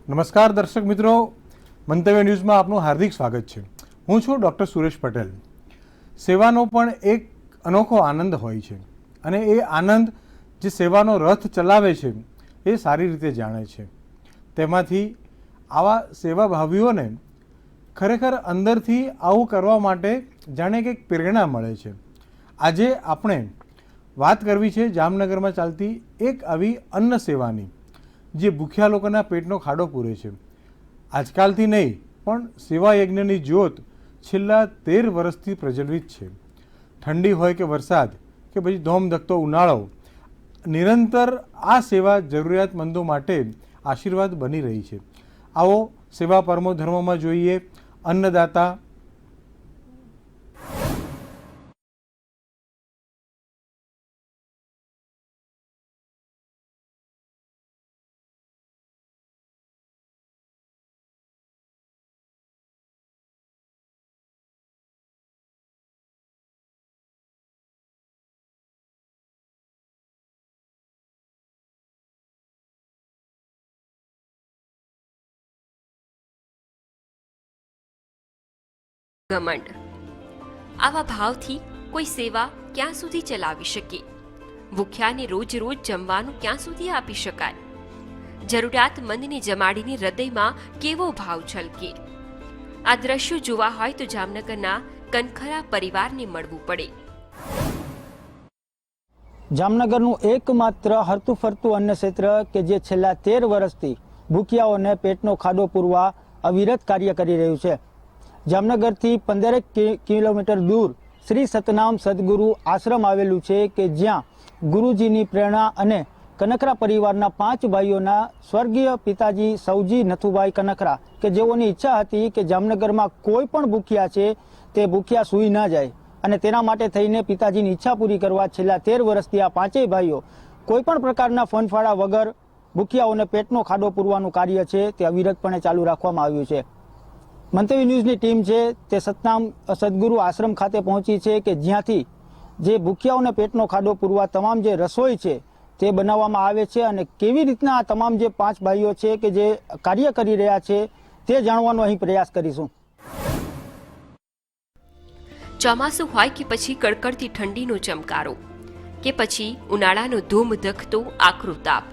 નમસ્કાર દર્શક મિત્રો, મંતવ્ય ન્યૂઝમાં આપનું હાર્દિક સ્વાગત છે. હું છું ડૉક્ટર સુરેશ પટેલ. સેવાનો પણ એક અનોખો આનંદ હોય છે અને એ આનંદ જે સેવાનો રથ ચલાવે છે એ સારી રીતે જાણે છે. તેમાંથી આવા સેવાભાવીઓને ખરેખર અંદરથી આવું કરવા માટે જાણે કંઈક પ્રેરણા મળે છે. આજે આપણે વાત કરવી છે જામનગરમાં ચાલતી એક આવી અન્ન સેવાની, જે ભૂખ્યા લોકોના પેટનો ખાડો પૂરે છે. આજકાલથી નહીં પણ સેવા યજ્ઞની જ્યોત છેલ્લા 13 વર્ષથી પ્રજ્વલિત છે. ઠંડી હોય કે વરસાદ કે પછી ધોમધખતો ઉનાળો, નિરંતર આ સેવા જરૂરિયાતમંદો માટે આશીર્વાદ બની રહી છે. આવો સેવા પરમો ધર્મમાં જોઈએ અન્નદાતા ઘમંડ. આવા ભાવથી કોઈ સેવા ક્યાં સુધી ચલાવી શકે? ભૂખ્યાને રોજ રોજ જમવાનું ક્યાં સુધી આપી શકાય? જરૂરિયાતમંદને જમાડીને હૃદયમાં કેવો ભાવ છલકે! આ દ્રશ્યો જોવા હોય તો જામનગરના કનખરા પરિવારને મળવું પડે. જામનગરનું એકમાત્ર હરતું ફરતું અન્ન ક્ષેત્ર કે જે છેલ્લા 13 વર્ષથી ભૂખ્યાઓને પેટનો ખાડો પૂરવા અવિરત કાર્ય કરી રહ્યું છે. જામનગરથી 15 કિલોમીટર દૂર શ્રી સતનામ સદગુરુ આશ્રમ આવેલું છે કે જ્યાં ગુરુજીની પ્રેરણા અને કનખરા પરિવારના 5 ભાઈઓના સ્વર્ગીય પિતાજી સૌજી નથુભાઈ કનખરા કે જેઓની ઈચ્છા હતી કે જામનગરમાં કોઈ પણ ભૂખ્યા છે તે ભૂખ્યા સૂઈ ના જાય, અને તેના માટે થઈને પિતાજીની ઈચ્છા પૂરી કરવા છેલ્લા 13 વર્ષથી આ 5 ભાઈઓ કોઈ પણ પ્રકારના ફનફાળા વગર ભૂખ્યાઓને પેટનો ખાડો પૂરવાનું કાર્ય છે તે અવિરતપણે ચાલુ રાખવામાં આવ્યું છે. મંતવ્ય ન્યૂઝની ટીમ છે તે સતનામ સદગુરુ આશ્રમ ખાતે પહોંચી છે કે જ્યાંથી જે ભૂખ્યાઓને પેટનો ખાડો પૂરવા તમામ જે રસોઈ છે તે બનાવવામાં આવે છે અને કેવી રીતના આ તમામ જે 5 ભાઈઓ છે કે જે કાર્ય કરી રહ્યા છે તે જાણવાનો અહીં પ્રયાસ કરીશું. ચોમાસું હોય કે પછી કડકડતી ઠંડીનો ચમકારો કે પછી ઉનાળાનો ધૂમ ધખતો આકરો તાપ,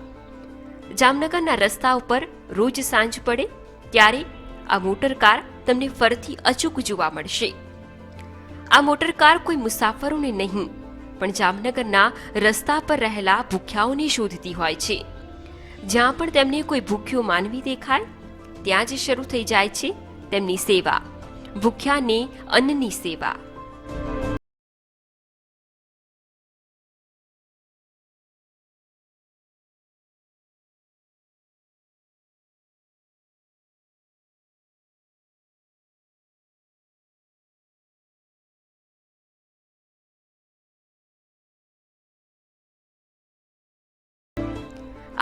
જામનગરના રસ્તા ઉપર રોજ સાંજ પડે ત્યારે આ મોટરકાર તમને ફરતી અચૂક જોવા મળશે. આ મોટરકાર કોઈ મુસાફરોને નહીં પણ જામનગરના રસ્તા પર રહેલા ભૂખ્યાઓને શોધતી હોય છે. જ્યાં પણ તેમને કોઈ ભૂખ્યો માનવી દેખાય ત્યાં જ શરૂ થઈ જાય છે તેમની સેવા, ભૂખ્યાને અન્નની સેવા.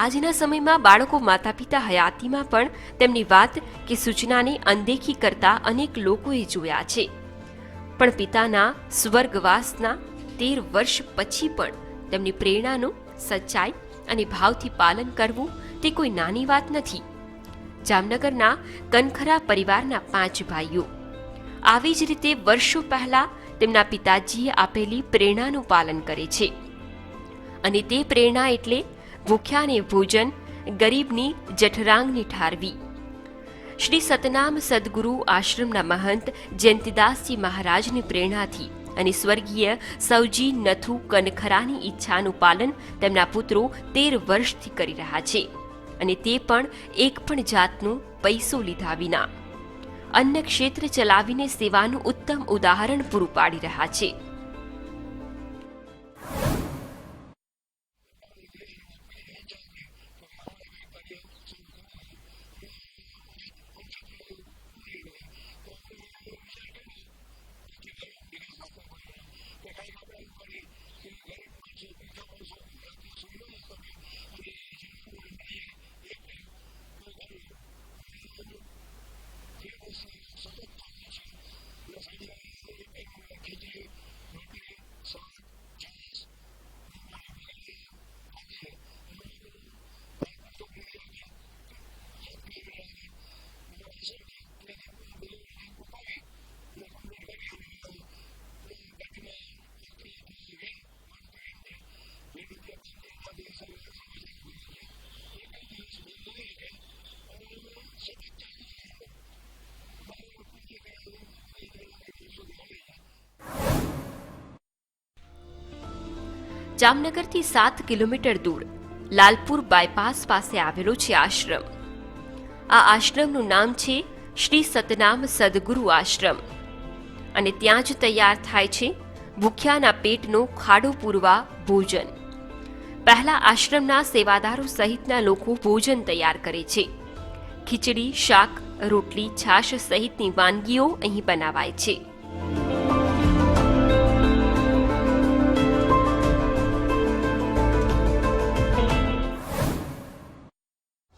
આજના સમયમાં બાળકો માતા પિતા હયાતીમાં પણ તેમની વાત કે સૂચનાને અનદેખી કરતા અનેક લોકોએ જોયા છે. પણ પિતાના સ્વર્ગવાસના 13 વર્ષ પછી પણ તેમની પ્રેરણાનું સચ્ચાઈ અને ભાવથી પાલન કરવું તે કોઈ નાની વાત નથી. જામનગરના કનખરા પરિવારના 5 ભાઈઓ આવી જ રીતે વર્ષો પહેલા તેમના પિતાજીએ આપેલી પ્રેરણાનું પાલન કરે છે. અને તે પ્રેરણા એટલે ભૂખ્યાને ભોજન, ગરીબની જઠરાંગની ઠારવી. શ્રી સતનામ સદગુરુ આશ્રમના મહંત જયંતિદાસજી મહારાજની પ્રેરણાથી અને સ્વર્ગીય સૌજી નથુ કનખરાની ઈચ્છાનું પાલન તેમના પુત્રો 13 વર્ષથી કરી રહ્યા છે, અને તે પણ એક પણ જાતનું પૈસો લીધા વિના. અન્ન ક્ષેત્ર ચલાવીને સેવાનું ઉત્તમ ઉદાહરણ પૂરું પાડી રહ્યા છે. જામનગરથી 7 કિલોમીટર દૂર લાલપુર બાયપાસ પાસે આવેલો છે આશ્રમ. આ આશ્રમનું નામ છે શ્રી સતનામ સદગુરુ આશ્રમ અને ત્યાં જ તૈયાર થાય છે ભૂખ્યાના પેટનો ખાડો પૂરવા ભોજન. પહેલા આશ્રમના સેવાદારો સહિતના લોકો ભોજન તૈયાર કરે છે. ખીચડી, શાક, રોટલી, છાશ સહિતની વાનગીઓ અહીં બનાવાય છે.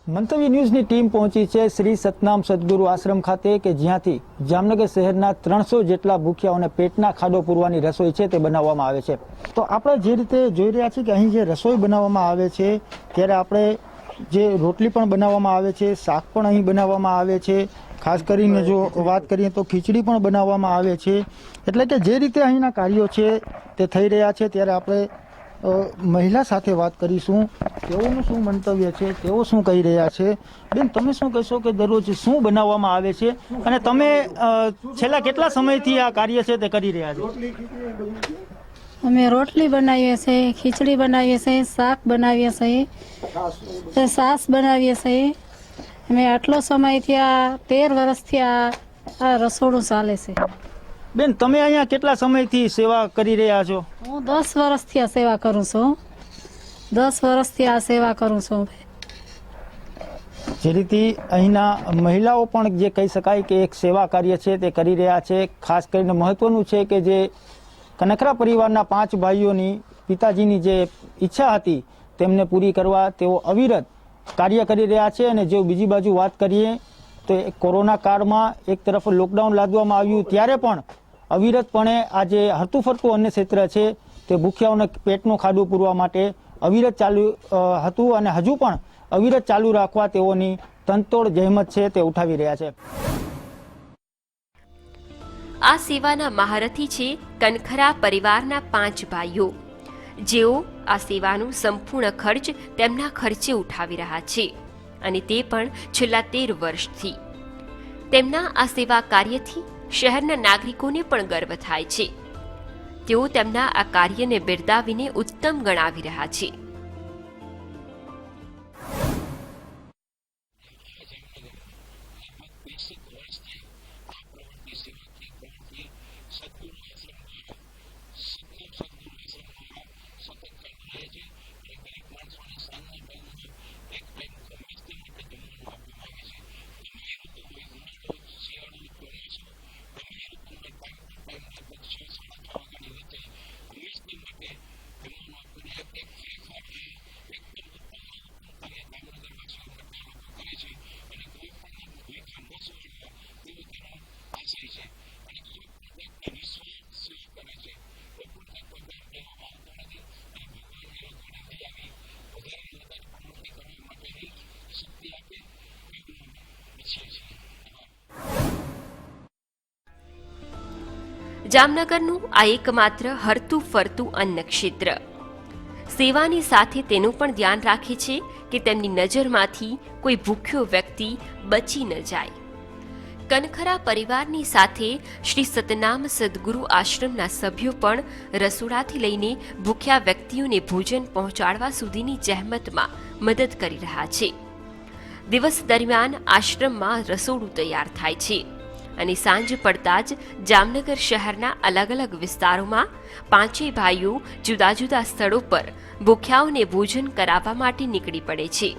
મંતવ્ય ન્યૂઝની ટીમ પહોંચી છે શ્રી સતનામ સદગુરુ આશ્રમ ખાતે કે જ્યાંથી જામનગર શહેરના 300 જેટલા ભૂખ્યાઓને પેટના ખાડો પૂરવાની રસોઈ છે તે બનાવવામાં આવે છે. તો આપણે જે રીતે જોઈ રહ્યા છીએ કે અહીં જે રસોઈ બનાવવામાં આવે છે ત્યારે આપણે જે રોટલી પણ બનાવવામાં આવે છે, શાક પણ અહીં બનાવવામાં આવે છે. ખાસ કરીને જો વાત કરીએ તો ખીચડી પણ બનાવવામાં આવે છે. એટલે કે જે રીતે અહીંના કાર્યો છે તે થઈ રહ્યા છે ત્યારે આપણે મહિલા સાથે વાત કરીશું. તેઓનું શું મંતવ્ય છે, તેઓ શું કહી રહ્યા છે. બેન, તમે શું કહેશો કે દરરોજ શું બનાવવામાં આવે છે અને તમે છેલ્લા કેટલા સમયથી આ કાર્ય છે તે કરી રહ્યા છો? અમે રોટલી બનાવીએ છીએ, ખીચડી બનાવીએ છીએ, શાક બનાવીએ છીએ, છાશ બનાવીએ છીએ. અમે આટલો સમયથી આ 13 વર્ષથી આ રસોડું ચાલે છે. બેન, તમે અહીંયા કેટલા સમયથી સેવા કરી રહ્યા છો? હું 10 વર્ષથી આ સેવા કરું છું. 10 વર્ષથી આ સેવા કરું છું. જે રીતે અહીંના મહિલાઓ પણ જે કહી શકાય કે એક સેવા કાર્ય છે તે કરી રહ્યા છે. ખાસ કરીને મહત્વનું છે કે જે કનખરા પરિવારના 5 ભાઈઓની પિતાજીની જે ઈચ્છા હતી તેમને પૂરી કરવા તેઓ અવિરત કાર્ય કરી રહ્યા છે. અને જો બીજી બાજુ વાત કરીએ તો કોરોના કાળમાં એક તરફ લોકડાઉન લાદવામાં આવ્યું ત્યારે પણ અવિરતપણે આ જે હરતું ફરતું અન્ય ક્ષેત્ર છે તે ભૂખ્યાઓને પેટનું ખાડું પૂરવા માટે અવિરત ચાલુ હતું અને હજુ પણ અવિરત ચાલુ રાખવા તેઓની તનતોડ જહેમત છે તે ઉઠાવી રહ્યા છે. આ સેવાના મહારથી છે કનખરા પરિવારના 5 ભાઈઓ, જેઓ આ સેવાનું સંપૂર્ણ ખર્ચ તેમના ખર્ચે ઉઠાવી રહ્યા છે અને તે પણ છેલ્લા 13 વર્ષથી. તેમના આ સેવા કાર્યથી શહેરના નાગરિકોને પણ ગર્વ થાય છે. તેઓ તેમના આ કાર્યને બિરદાવીને ઉત્તમ ગણાવી રહ્યા છે. જામનગરનું આ એકમાત્ર હરતું ફરતું અન્ન ક્ષેત્ર સેવાની સાથે તેનું પણ ધ્યાન રાખે છે કે તેમની નજરમાંથી કોઈ ભૂખ્યો વ્યક્તિ બચી ન જાય. કનખરા પરિવારની સાથે શ્રી સતનામ સદગુરુ આશ્રમના સભ્યો પણ રસોડાથી લઈને ભૂખ્યા વ્યક્તિઓને ભોજન પહોંચાડવા સુધીની જહેમતમાં મદદ કરી રહ્યા છે. દિવસ દરમિયાન આશ્રમમાં રસોડું તૈયાર થાય છે અને સાંજ પડતા જ જામનગર શહેરના અલગ અલગ વિસ્તારોમાં 5 ભાઈઓ જુદા જુદા સ્થળો પર ભૂખ્યાઓને ભોજન કરાવવા માટે નીકળી પડે છે.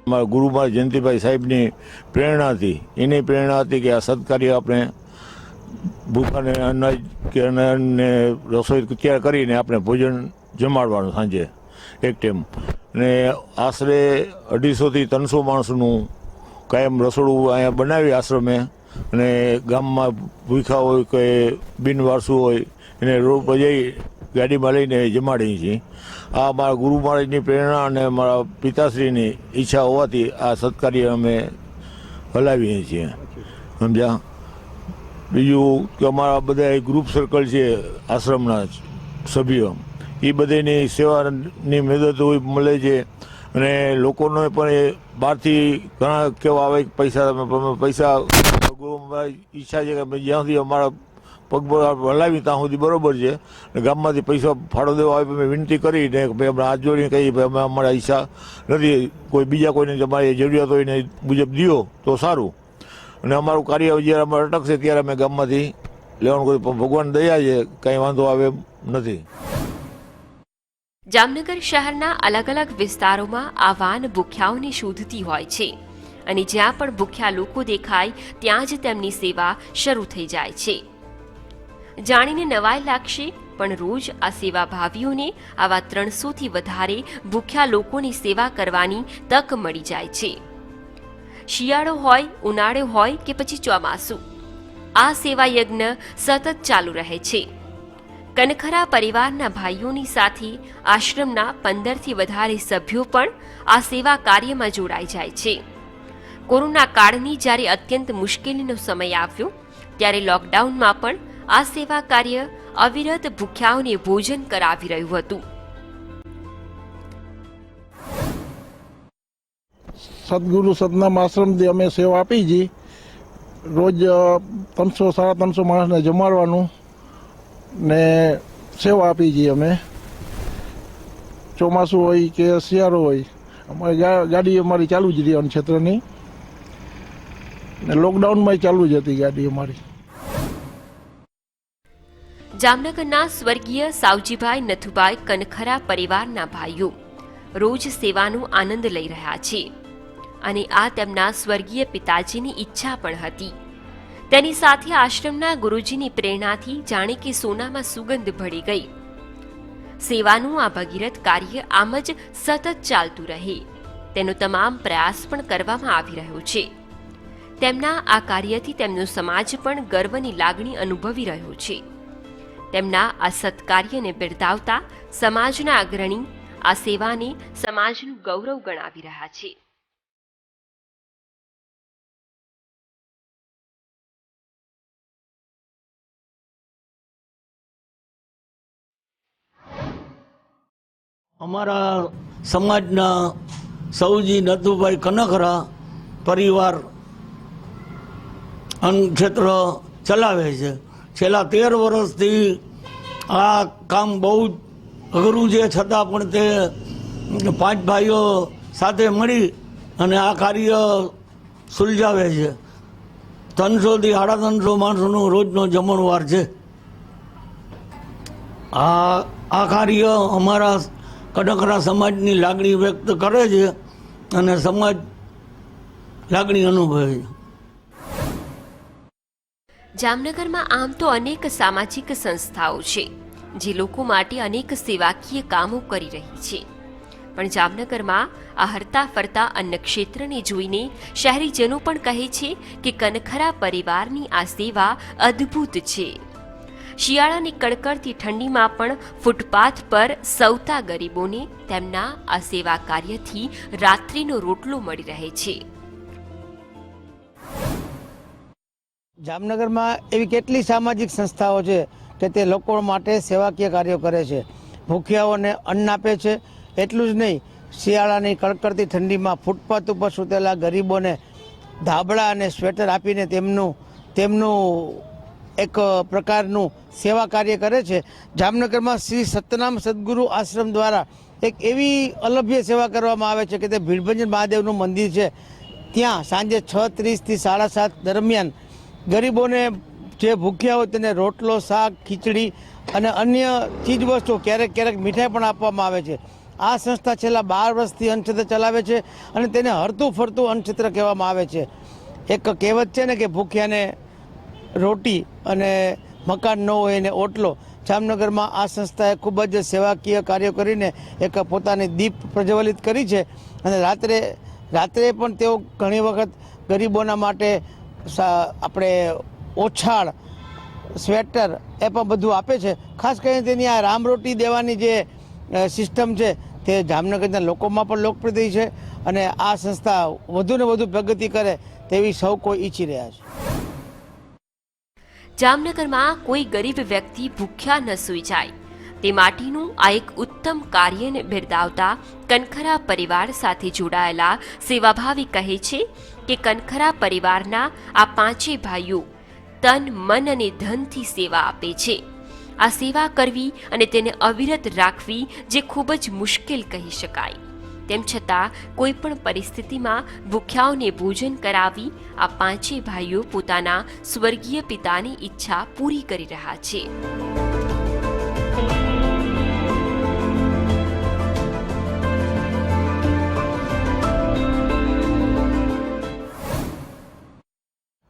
મારા ગુરુમાં જયંતિભાઈ સાહેબની પ્રેરણા હતી. એની પ્રેરણા હતી કે આ સત્કાર્ય આપણે ભૂખાને અનાજ કે અનાજને રસોઈ તૈયાર કરીને આપણે ભોજન જમાડવાનું સાંજે એક ટાઈમ. અને આશરે 250થી 300 માણસનું કાયમ રસોડું અહીંયા બનાવી આશ્રમે. અને ગામમાં ભૂખા હોય કે બિનવારસુ હોય એને રોડ પર જઈ ગાડીમાં લઈને જમાડીએ છીએ. આ મારા ગુરુ મહારાજની પ્રેરણા અને મારા પિતાશ્રીની ઈચ્છા હોવાથી આ સત્કાર્ય અમે હલાવીએ છીએ. સમજ્યા? બીજું કે અમારા બધા ગ્રુપ સર્કલ છે આશ્રમના સભ્યો, એ બધાની સેવાની મદદ મળે છે. અને લોકોને પણ એ બહારથી ઘણા કેવા આવે પૈસા ઈચ્છા છે કે જ્યાંથી અમારા પગ હલાવી ત્યાં સુધી બરોબર છે. ગામમાંથી પૈસા ફાળો દેવા આવે મેં વિનંતી કરીને ભાઈ અમે હાથ જોડીને કહીએ ભાઈ અમે અમારા હિસ્સા નથી, કોઈ બીજા કોઈને તમારી જરૂરિયાત હોય ને મુજબ દો તો સારું, અને અમારું કાર્ય જ્યારે અમારે અટકશે ત્યારે અમે ગામમાંથી લેવાનું કર્યું. પણ ભગવાન દયા છે, કંઈ વાંધો આવે નથી. જામનગર શહેરના અલગ અલગ વિસ્તારોમાં આ વાન ભૂખ્યાઓને શોધતી હોય છે અને જ્યાં પણ ભૂખ્યા લોકો દેખાય ત્યાં જ તેમની સેવા શરૂ થઈ જાય છે. જાણીને નવાઈ લાગશે, પણ રોજ આ સેવાભાવીઓને આવા 300થી વધારે ભૂખ્યા લોકોની સેવા કરવાની તક મળી જાય છે. શિયાળો હોય, ઉનાળો હોય કે પછી ચોમાસું, આ સેવા યજ્ઞ સતત ચાલુ રહે છે. કનખરા પરિવારના ભાઈઓની સાથે આશ્રમના 15થી વધારે સભ્યો પણ આ સેવા કાર્યમાં જોડાઈ જાય છે. કોરોના કાળની જ્યારે અત્યંત મુશ્કેલીનો સમય આવ્યો ત્યારે લોકડાઉનમાં પણ આ સેવા કાર્ય અવિરત ભૂખ્યાઓને ભોજન કરાવી રહ્યું હતું. સદગુરુ સદનામ આશ્રમથી અમે સેવા આપી છીએ. રોજ 300-350 માણસને જમાડવાનું ને સેવા આપી છીએ અમે. ચોમાસું હોય કે શિયાળો હોય, અમારી ગાડી અમારી ચાલુ જ રહી ક્ષેત્રની, ને લોકડાઉનમાં ચાલુ જ હતી ગાડી અમારી. જામનગરના સ્વર્ગીય સાવજીભાઈ નથુભાઈ કનખરા પરિવારના ભાઈઓ રોજ સેવાનો આનંદ લઈ રહ્યા છે અને આ તેમના સ્વર્ગીય પિતાજીની ઈચ્છા પણ હતી. તેની સાથે આશ્રમના ગુરુજીની પ્રેરણાથી જાણે કે સોનામાં સુગંધ ભળી ગઈ. સેવાનું આ ભગીરથ કાર્ય આમ જ સતત ચાલતું રહે તેનો તમામ પ્રયાસ પણ કરવામાં આવી રહ્યો છે. તેમના આ કાર્યથી તેમનો સમાજ પણ ગર્વની લાગણી અનુભવી રહ્યો છે. તેમના આ સત્કાર્યને બિરદાવતા સમાજના અગ્રણી આ સેવાને સમાજનું ગૌરવ ગણાવી રહ્યા છે. અમારા સમાજના સૌજી નથુભાઈ કનખરા પરિવાર અન્ન ક્ષેત્ર ચલાવે છે. છેલ્લા 13 વર્ષથી આ કામ બહુ જ અઘરું છે, છતાં પણ તે 5 ભાઈઓ સાથે મળી અને આ કાર્ય સુલઝાવે છે. 300થી 350 માણસોનો રોજનો જમણવાર છે. આ કાર્ય અમારા કનખરા સમાજની લાગણી વ્યક્ત કરે છે અને સમાજ લાગણી અનુભવે છે. જામનગરમાં આમ તો અનેક સામાજિક સંસ્થાઓ છે જે લોકો માટે અનેક સેવાકીય કામો કરી રહી છે, પણ જામનગરમાં આ હરતા ફરતા અન્ન ક્ષેત્રને જોઈને શહેરીજનો પણ કહે છે કે કનખરા પરિવારની આ સેવા અદ્ભુત છે. શિયાળાની કડકડતી ઠંડીમાં પણ ફૂટપાથ પર સૌતા ગરીબોને તેમના આ સેવા કાર્યથી રાત્રિનો રોટલો મળી રહે છે. જામનગરમાં એવી કેટલી સામાજિક સંસ્થાઓ છે કે તે લોકો માટે સેવાકીય કાર્યો કરે છે. ભૂખ્યાઓને અન્ન આપે છે. એટલું જ નહીં, શિયાળાની કડકડતી ઠંડીમાં ફૂટપાથ ઉપર સૂતેલા ગરીબોને ધાબળા અને સ્વેટર આપીને તેમનું એક પ્રકારનું સેવા કાર્ય કરે છે. જામનગરમાં શ્રી સતનામ સદગુરુ આશ્રમ દ્વારા એક એવી અલભ્ય સેવા કરવામાં આવે છે કે તે ભીડભંજન મહાદેવનું મંદિર છે. ત્યાં સાંજે 6:30થી 7:30 દરમિયાન ગરીબોને જે ભૂખ્યા હોય તેને રોટલો, શાક, ખીચડી અને અન્ય ચીજ વસ્તુઓ, ક્યારેક મીઠાઈ પણ આપવામાં આવે છે. આ સંસ્થા છેલ્લા 12 વર્ષથી અન્નક્ષેત્ર ચલાવે છે અને તેને હરતું ફરતું અન્નક્ષેત્ર કહેવામાં આવે છે. એક કહેવત છે ને કે ભૂખ્યાને રોટી અને મકાન ન હોય એને ઓટલો. જામનગરમાં આ સંસ્થાએ ખૂબ જ સેવાકીય કાર્યો કરીને એક પોતાની દીપ પ્રજ્વલિત કરી છે અને રાત્રે પણ તેઓ ઘણી વખત ગરીબોના માટે આપણે ઓછાળ, સ્વેટર એ પણ બધું આપે છે. ખાસ કરીને તેની આ રામરોટી દેવાની જે સિસ્ટમ છે તે જામનગરના લોકોમાં પણ લોકપ્રિય થઈ છે અને આ સંસ્થા વધુને વધુ પ્રગતિ કરે તેવી સૌ કોઈ ઈચ્છી રહ્યા છે. જામનગરમાં કોઈ ગરીબ વ્યક્તિ ભૂખ્યા ન સૂઈ જાય તે માટેનું આ એક ઉત્તમ કાર્યને બિરદાવતા કનખરા પરિવાર સાથે જોડાયેલા સેવાભાવી કહે છે કે કનખરા પરિવારના આ 5 ભાઈઓ તન મન અને ધનથી સેવા આપે છે. આ સેવા કરવી અને તેને અવિરત રાખવી જે ખૂબ જ મુશ્કેલ કહી શકાય. તેમ છતાં કોઈ પણ પરિસ્થિતિમાં ભૂખ્યાઓને ભોજન કરાવી આ પાંચેય ભાઈઓ પોતાના સ્વર્ગીય પિતાની ઈચ્છા પૂરી કરી રહ્યા છે.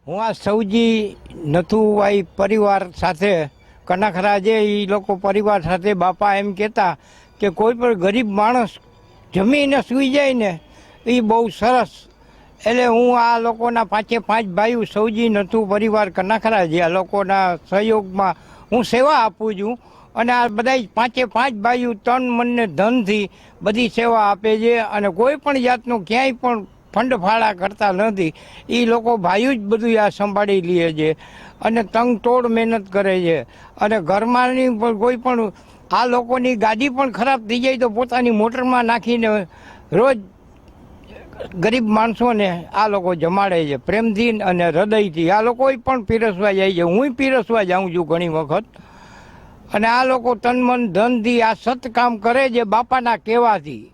હું આ સૌજી નથુભાઈ પરિવાર સાથે કનાખરા જે એ લોકો પરિવાર સાથે બાપા એમ કહેતા કે કોઈ પણ ગરીબ માણસ જમીને સૂઈ જાય ને એ બહુ સરસ. એટલે હું આ લોકોના પાંચે પાંચ ભાઈઓ સૌજી નથુ પરિવાર કનાખરા જે આ લોકોના સહયોગમાં હું સેવા આપું છું. અને આ બધા પાંચે પાંચ ભાઈઓ તન મનને ધનથી બધી સેવા આપે છે અને કોઈ પણ જાતનું ક્યાંય પણ ફંડ ફાળા કરતા નથી. એ લોકો ભાઈઓ જ બધું આ સંભાળી લે છે અને તંગ તોડ મહેનત કરે છે. અને ઘરમાંની કોઈ પણ આ લોકોની ગાડી પણ ખરાબ થઈ જાય તો પોતાની મોટરમાં નાખીને રોજ ગરીબ માણસોને આ લોકો જમાડે છે પ્રેમથી અને હૃદયથી. આ લોકો પણ પીરસવા જાય છે, હું પીરસવા જાઉં છું ઘણી વખત. અને આ લોકો તન મન ધનથી આ સત કામ કરે છે બાપાના કહેવાથી.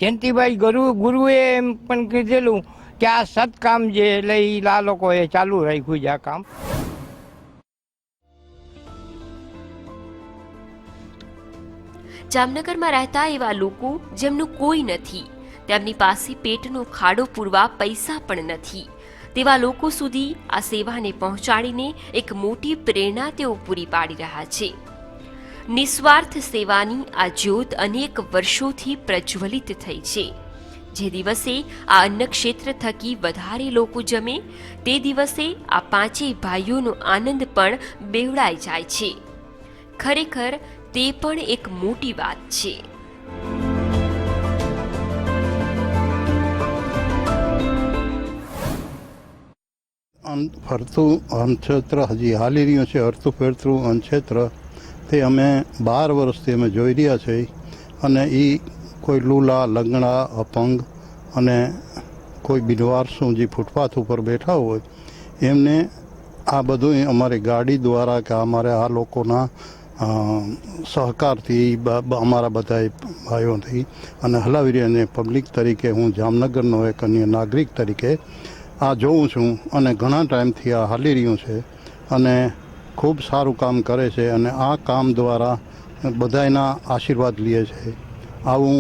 જયંતિભાઈ ગુરુએ એમ પણ કીધેલું કે આ સત્કામ છે એટલે આ લોકોએ ચાલુ રાખ્યું છે આ કામ. જામનગરમાં રહેતા એવા લોકો જેમનું કોઈ નથી, તેમની પાસે પેટનો ખાડો પૂરવા પૈસા પણ નથી, તેવા લોકો સુધી આ સેવાને પહોંચાડીને એક મોટી પ્રેરણા તેઓ પૂરી પાડી રહ્યા છે. નિસ્વાર્થ સેવાની આ જ્યોત અનેક વર્ષોથી પ્રજ્વલિત થઈ છે. જે દિવસે આ અન્ન ક્ષેત્ર થકી વધારે લોકો જમે તે દિવસે આ પાંચેય ભાઈઓનો આનંદ પણ બેવડાઈ જાય છે. ખરેખર તે પણ એક મોટી વાત છે. ફરતું અન્નક્ષેત્ર હજી હાલી રહ્યું છે. હરતું ફેરતું અન્નક્ષેત્ર તે અમે 12 વર્ષથી અમે જોઈ રહ્યા છીએ. અને એ કોઈ લૂલા લંગડા અપંગ અને કોઈ બિનવારસું જે ફૂટપાથ ઉપર બેઠા હોય એમને આ બધું અમારી ગાડી દ્વારા કે અમારે આ લોકોના સહકારથી અમારા બધા ભાઈઓથી અને હલાવી રહ્યા પબ્લિક તરીકે હું જામનગરનો એક અન્ય નાગરિક તરીકે આ જોઉં છું. અને ઘણા ટાઈમથી આ હાલી રહ્યું છે અને ખૂબ સારું કામ કરે છે. અને આ કામ દ્વારા બધાના આશીર્વાદ લે છે. આવું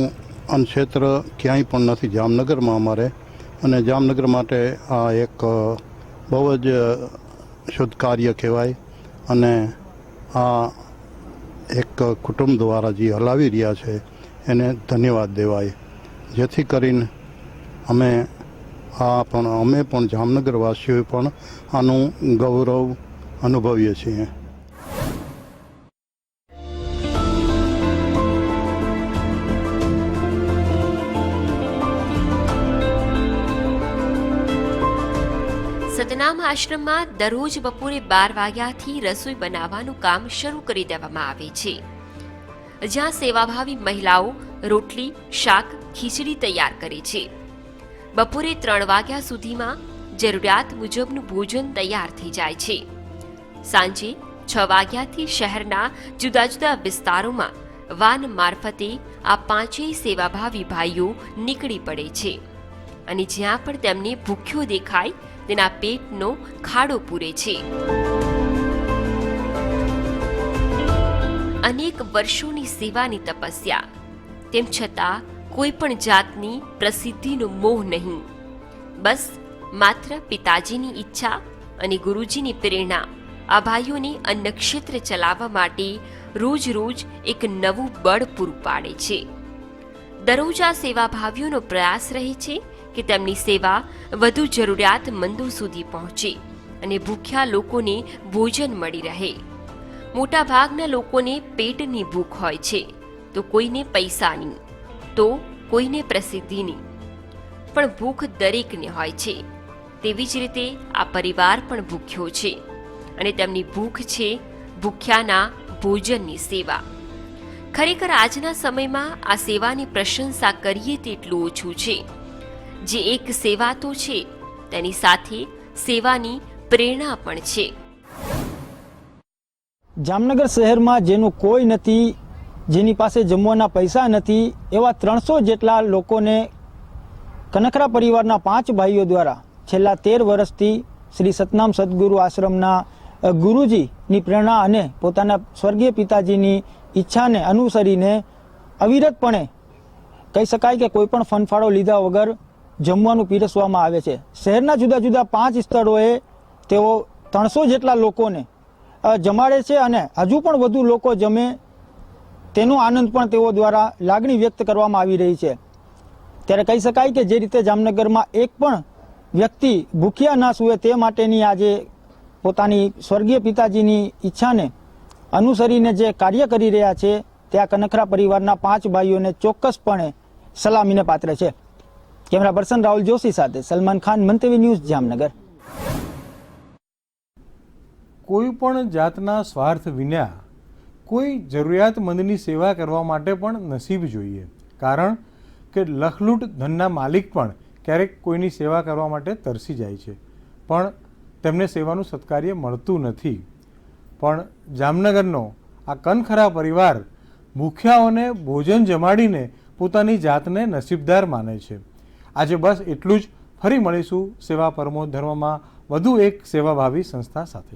અન્નક્ષેત્ર ક્યાંય પણ નથી જામનગરમાં અમારે. અને જામનગર માટે આ એક બહુ જ શુદ્ધ કાર્ય કહેવાય. અને આ એક કુટુંબ દ્વારા જે હલાવી રહ્યા છે એને ધન્યવાદ દેવાય. જેથી કરીને અમે પણ જામનગરવાસીઓએ પણ આનું ગૌરવ અનુભવીએ છીએ. સતનામ આશ્રમમાં દરરોજ બપોરે 12 વાગ્યાથી રસોઈ બનાવવાનું કામ શરૂ કરી દેવામાં આવે છે. જ્યાં સેવાભાવી મહિલાઓ રોટલી, શાક, ખીચડી તૈયાર કરે છે. બપોરે 3 વાગ્યા સુધીમાં જરૂરિયાત મુજબનું ભોજન તૈયાર થઈ જાય છે. સાંજે 6 વાગ્યાથી શહેરના જુદા જુદા વિસ્તારોમાં વાન મારફતે આ પાંચેય સેવાભાવી ભાઈઓ નીકળી પડે છે અને જ્યાં પણ તેમને ભૂખ્યો દેખાય તેના પેટનો ખાડો પૂરે છે. અનેક વર્ષોની સેવાની તપસ્યા, તેમ છતાં કોઈ પણ જાતની પ્રસિદ્ધિનો મોહ નહીં. બસ માત્ર પિતાજીની ઈચ્છા અને ગુરુજીની પ્રેરણા આ ભાઈઓને અન્નક્ષેત્ર ચલાવવા માટે રોજ રોજ એક નવું બળ પૂરું પાડે છે. દરરોજ આ સેવાભાવીઓનો પ્રયાસ રહે છે કે તેમની સેવા વધુ જરૂરિયાતમંદો સુધી પહોંચે અને ભૂખ્યા લોકોને ભોજન મળી રહે. મોટાભાગના લોકોને પેટની ભૂખ હોય છે, તો કોઈને પૈસાની, તો કોઈને પ્રસિદ્ધિની, પણ ભૂખ દરેકને હોય છે. તેવી જ રીતે આ પરિવાર પણ ભૂખ્યો છે અને તેમની ભૂખ છે ભૂખ્યાના ભોજનની સેવા. ખરેખર આજના સમયમાં આ સેવાની પ્રશંસા કરીએ તેટલું ઓછું છે. જે એક સેવા તો છે, તેની સાથે સેવાની પ્રેરણા પણ છે. જામનગર શહેરમાં જેનું કોઈ નથી, જેની પાસે જમવાના પૈસા નથી, એવા 300 જેટલા લોકોને કનખરા પરિવારના 5 ભાઈઓ દ્વારા છેલ્લા 13 વર્ષથી શ્રી સતનામ સદગુરુ આશ્રમના ગુરુજીની પ્રેરણા અને પોતાના સ્વર્ગીય પિતાજીની ઈચ્છાને અનુસરીને અવિરતપણે કહી શકાય કે કોઈ પણ ફનફાળો લીધા વગર જમવાનું પીરસવામાં આવે છે. શહેરના જુદા જુદા 5 સ્થળોએ તેઓ 300 જેટલા લોકોને જમાડે છે અને હજુ પણ વધુ લોકો જમે તેનો આનંદ પણ તેઓ દ્વારા લાગણી વ્યક્ત કરવામાં આવી રહી છે. ત્યારે કહી શકાય કે જે રીતે જામનગરમાં એક પણ વ્યક્તિ ભૂખ્યા ના સૂવે તે માટેની આજે પોતાની સ્વર્ગીય પિતાજીની ઈચ્છાને અનુસરીને જે કાર્ય કરી રહ્યા છે તે આ કનખરા પરિવારના 5 ભાઈઓને ચોક્કસપણે સલામીને પાત્ર છે. કેમેરા પર્સન રાહુલ જોશી સાથે સલમાન ખાન, મંતવ્ય ન્યૂઝ, જામનગર. કોઈ પણ જાતના સ્વાર્થ વિના કોઈ જરૂરિયાતમંદની સેવા કરવા માટે પણ નસીબ જોઈએ. કારણ કે લખલૂટ ધનના માલિક પણ ક્યારેક કોઈની સેવા કરવા માટે તરસી જાય છે, પણ તેમને સેવાનું સત્કાર્ય મળતું નથી. પણ જામનગરનો આ કનખરા પરિવાર ભૂખ્યાઓને ભોજન જમાડીને પોતાની જાતને નસીબદાર માને છે. આજે બસ એટલું જ. ફરી મળીશું સેવા પરમો ધર્મમાં વધુ એક સેવાભાવી સંસ્થા સાથે.